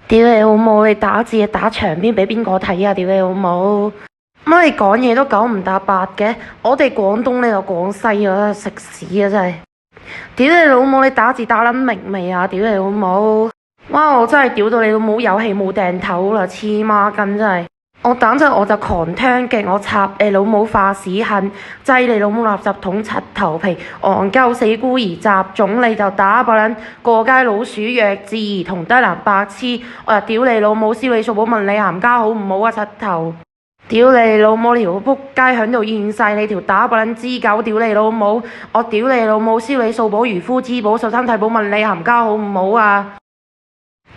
屌你老母！你打字打長篇俾邊個睇啊？屌你老母！乜你講嘢都九唔搭八嘅？我哋廣東，你又廣西啊！食屎啊！真係！屌你老母！你打字打撚明未啊？屌你老母！哇！我真係屌到你老母有氣冇掟頭啦！黐孖筋真係！我等陣我就狂聽勁，我插你老母化屎痕，擠你老母垃圾桶柒頭皮，戇鳩死孤兒雜種你就打爆撚過街老鼠弱智兒童低能白痴，我又屌你老母燒你掃寶問你鹹家好唔好啊柒頭！屌你老母條仆街響度現世你條打爆撚支狗！屌你老母！我屌你老母燒你掃寶漁夫之寶受生體寶問你鹹家好唔好啊！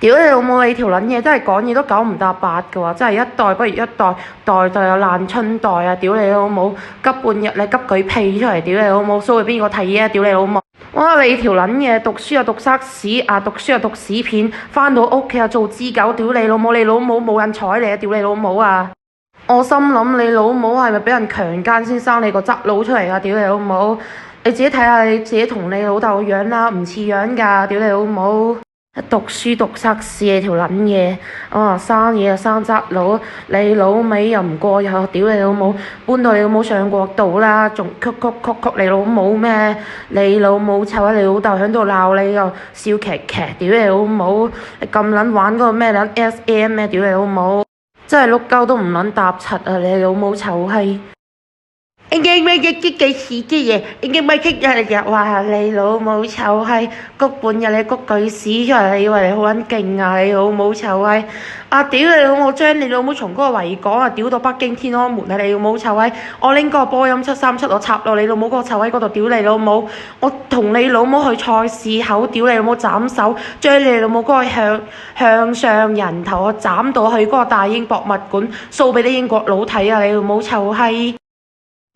屌你老母！你條撚嘢真係講嘢都九唔搭八嘅喎，真係一代不如一代，代代有爛春代啊！屌你老母，急半日你急佢屁出嚟！屌你老母，show 俾邊個睇啊？屌你老母！哇！你條撚嘢讀書又讀塞屎啊，讀書又讀屎片，返到屋企又做支狗！屌你老母！你老母冇人睬你啊！屌你老母啊！我心諗你老母係咪俾人強姦先生你個側佬出嚟啊？屌你老母！你自己睇下你自己同你老豆樣啦，唔似樣㗎！屌你老母！讀書讀塞屎你條撚嘢，生嘢就生側佬，你老味又唔過又屌你老母，搬到你老母上國島啦，仲曲你老母咩？你老母臭啊！你老豆喺度鬧你又笑騎騎，屌你老母！你咁撚玩嗰個咩撚 SM 咩？屌你老母！真係碌鳩都唔撚搭柒啊！你老母臭閪！應該咩嘅激幾屎啲嘢？應該咪激日話你老母臭閪，谷半日你谷句屎出嚟，你以為你好撚勁啊？你老母臭閪！啊屌你老母，將你老母從嗰個維港啊屌到北京天安門啊！你老母臭閪！我拎個波音737我插落你老母嗰個臭閪嗰度屌你老母！我同你老母去菜市口屌你老母斬手，將你老母嗰個向上人頭我斬到去嗰個大英博物館 show 俾啲英國佬睇啊！你老母臭閪！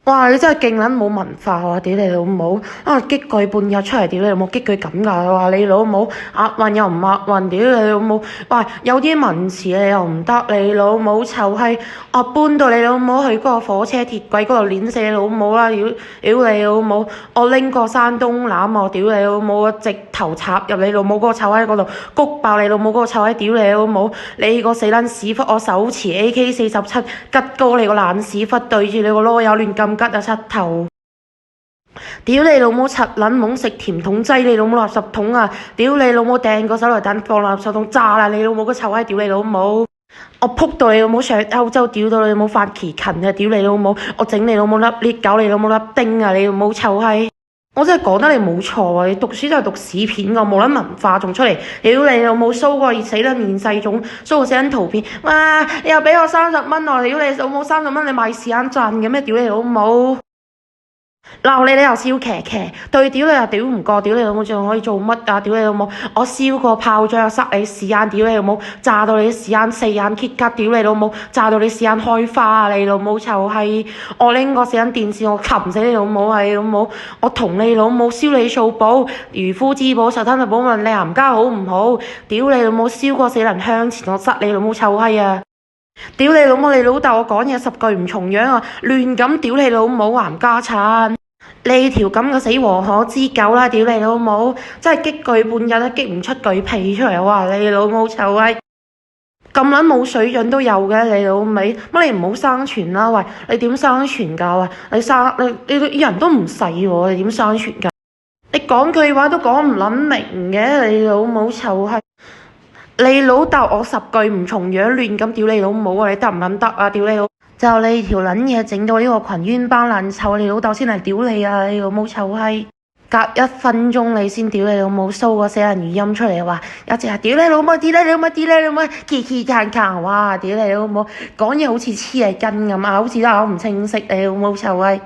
哇！你真係勁撚冇文化喎！屌你老母！激句半日出嚟，屌你老母！激句咁㗎，話你老母押韻又唔押韻，屌你老母！哇！有啲文詞你又唔得，你老母臭閪！我搬到你老母去嗰個火車鐵軌嗰度碾死你老母啦！屌你老母！我拎個山東欖我屌你老母！直頭插入你老母嗰個臭閪嗰度，谷爆你老母嗰個臭閪！屌你老母！你個死撚屎忽！我手持 AK47吉高你個爛屎忽，對住你個囉柚亂咁吉啊柒頭！屌你老母柒撚懵食甜筒劑你老母垃圾桶啊！屌你老母掟個手榴彈放垃圾桶炸啦你老母個臭閪！屌你老母！我撲到你老母上歐洲，屌到你老母發奇勤啊！屌你老母！我整你老母粒裂，搞你老母粒丁啊！你老母臭閪！我真係講得你冇錯啊！你讀書都係讀屎片㗎，冇撚文化仲出嚟！屌你老母蘇過死撚現世種，蘇過死撚圖片！哇！你又俾我30蚊我，屌你老母30蚊你賣時間賺嘅咩？屌你老母！鬧你又笑騎騎，對屌你又屌唔過，屌你老母仲可以做乜啊？屌你老母！我燒個炮仗又塞你屎眼，屌你老母！炸到你屎眼4眼揭卡，屌你老母！炸到你屎眼開花啊！你老母臭閪！我拎個死眼電視我擒死你老母啊！你老母！我同你老母燒你掃寶，漁夫之寶受貪嘅寶問你鹹家好唔好？屌你老母！燒個死人向前我塞你老母臭閪啊！屌你老母！你老豆我講嘢10句唔重樣啊！亂咁屌你老母鹹家產！你條咁嘅死和可之狗啦！屌你老母！真係激句半日都激唔出句屁出嚟！哇！你老母臭閪！咁撚冇水準都有嘅你老味！乜你唔好生存啦！喂，你點生存㗎？喂，你人都唔細喎，你點生存㗎？你講句話都講唔撚明嘅，你老母臭閪！你老豆我10句唔重樣亂咁屌你老母啊！你得唔撚得啊？屌你老！就你條撚嘢整到呢個群冤班爛臭，你老豆先嚟屌你啊！你老母臭閪！隔1分鐘你先屌你老母，show個死人語音出嚟話，一直係屌你老母，屌你老母，屌你老母，嘰鏗，哇！屌你老母，講嘢好似黐脷筋咁啊，好似都咬唔清晰，你老母臭閪！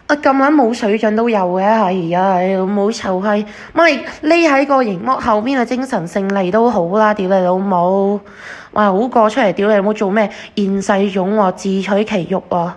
咁撚冇水準都有嘅，係啊！你老母臭閪，乜你匿喺個熒幕後面嘅精神勝利都好啦！屌你老母，哇！好過出嚟屌你老母做咩現世種喎，自取其辱喎！